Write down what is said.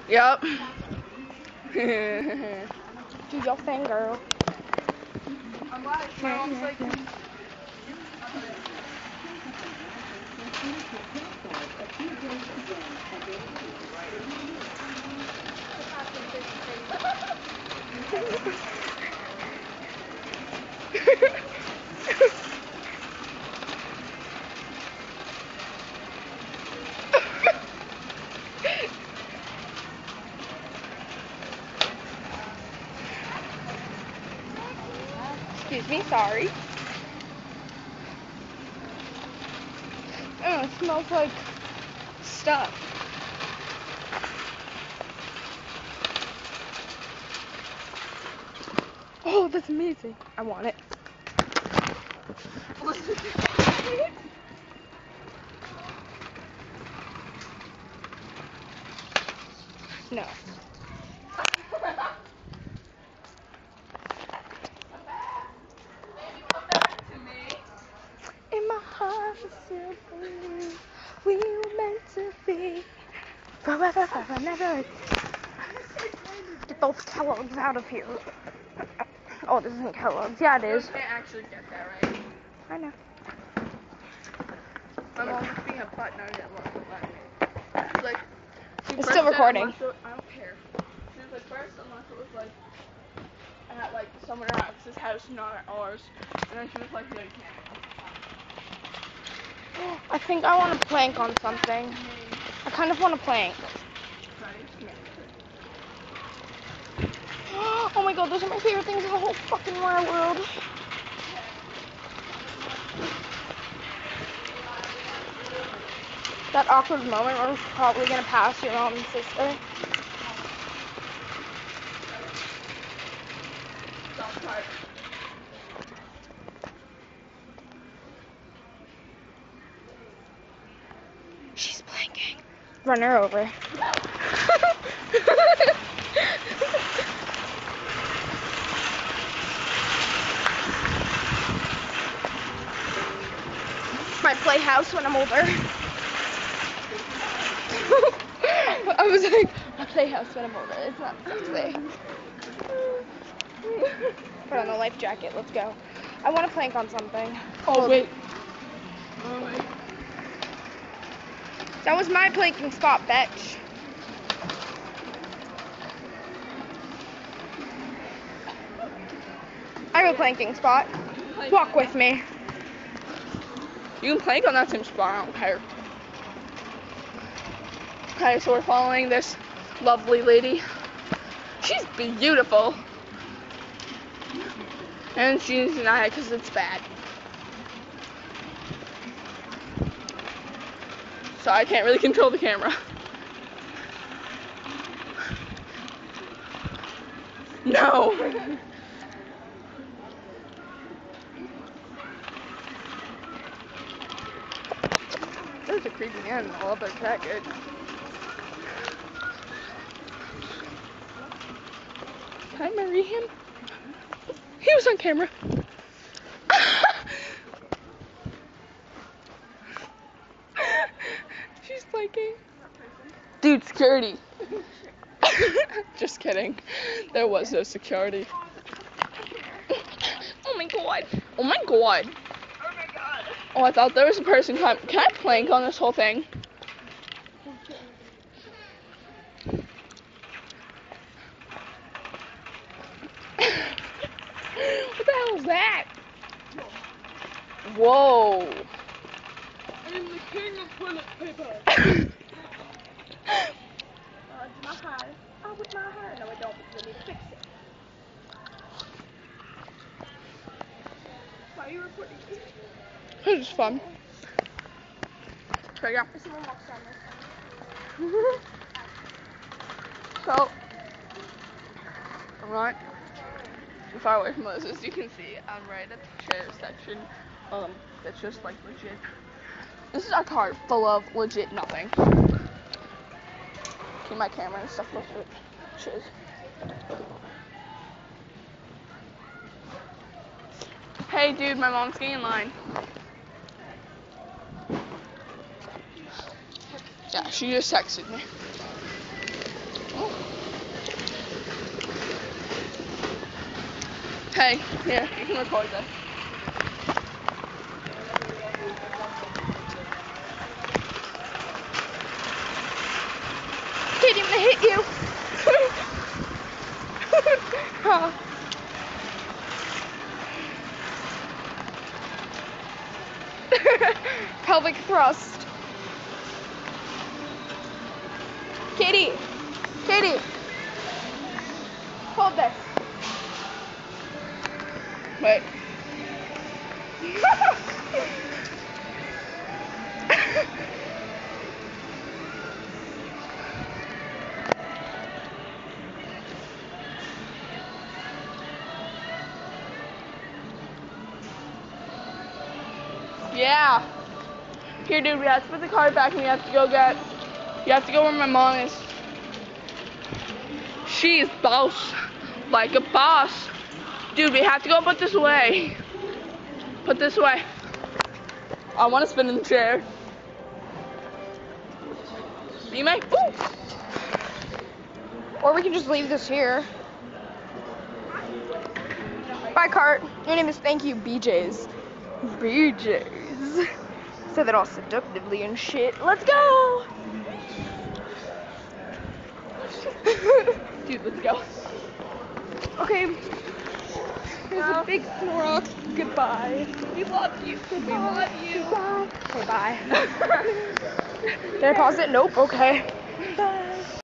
Yep. Do your thing, girl. I'm glad my mom's like. Excuse me, sorry. Oh, it smells like stuff. Oh, that's amazing. I want it. No. In my heart, it's still believe we were meant to be forever, forever, never. Get those Kellogg's out of here. Oh, this isn't Kellogg's. Yeah, it is. You can't actually get that right. I know. My mom was being a butt nut at one point. She's like, It's still recording. I don't care. She was like, first, unless it was like at like someone else's house, not at ours. And then she was like, no, you can't. I think I want to plank on something. I kind of want to plank. Oh my god, those are my favorite things in the whole fucking wide world. That awkward moment where we're probably gonna pass your mom and sister. She's planking. Run her over. My playhouse when I'm older. I was like, my playhouse when I'm older. It's not play. Put on the life jacket. Let's go. I want to plank on something. Oh, wait. That was my planking spot, bitch. I have a planking spot. Walk with me. You can plank on that same spot, I don't care. Okay, so we're following this lovely lady. She's beautiful. And she's denied it because it's bad. So I can't really control the camera. No! There's a creepy animal up there, that good. Can I marry him? He was on camera. She's blinking. Dude, security. Just kidding. There was no security. Oh my god. Oh my god. Oh my god. Oh, I thought there was a person coming. Can I plank on this whole thing? What the hell is that? Whoa. I'm the king of toilet paper. Do my hair. Oh, with my hair. No, I don't, because I need to fix it. Why are you recording? This is fun. So yeah. Someone walks down this So, right far away from us, as you can see, I'm right at the chair section. That's just like legit. This is our cart full of legit nothing. Keep my camera and stuff close to it. Cheers. Hey dude, my mom's getting in line. Yeah, she just texted me. Hey, here, you can record this. Katie, I'm gonna hit you. Huh. Pelvic thrust. Katie. Katie. Hold this. Wait. Yeah. Here, dude, we have to put the card back and we have to go where my mom is. She's boss. Like a boss. Dude, we have to go put this away. Put this away. I want to spin in the chair. You may. Ooh. Or we can just leave this here. Bye, cart. Your name is Thank You, BJ's. BJ's. Said that all seductively and shit. Let's go! Dude, let's go. Okay. Here's a big Snorlax. Goodbye. We love you. We love you. Goodbye. Okay, bye. Did I pause it? Nope. Okay. Bye.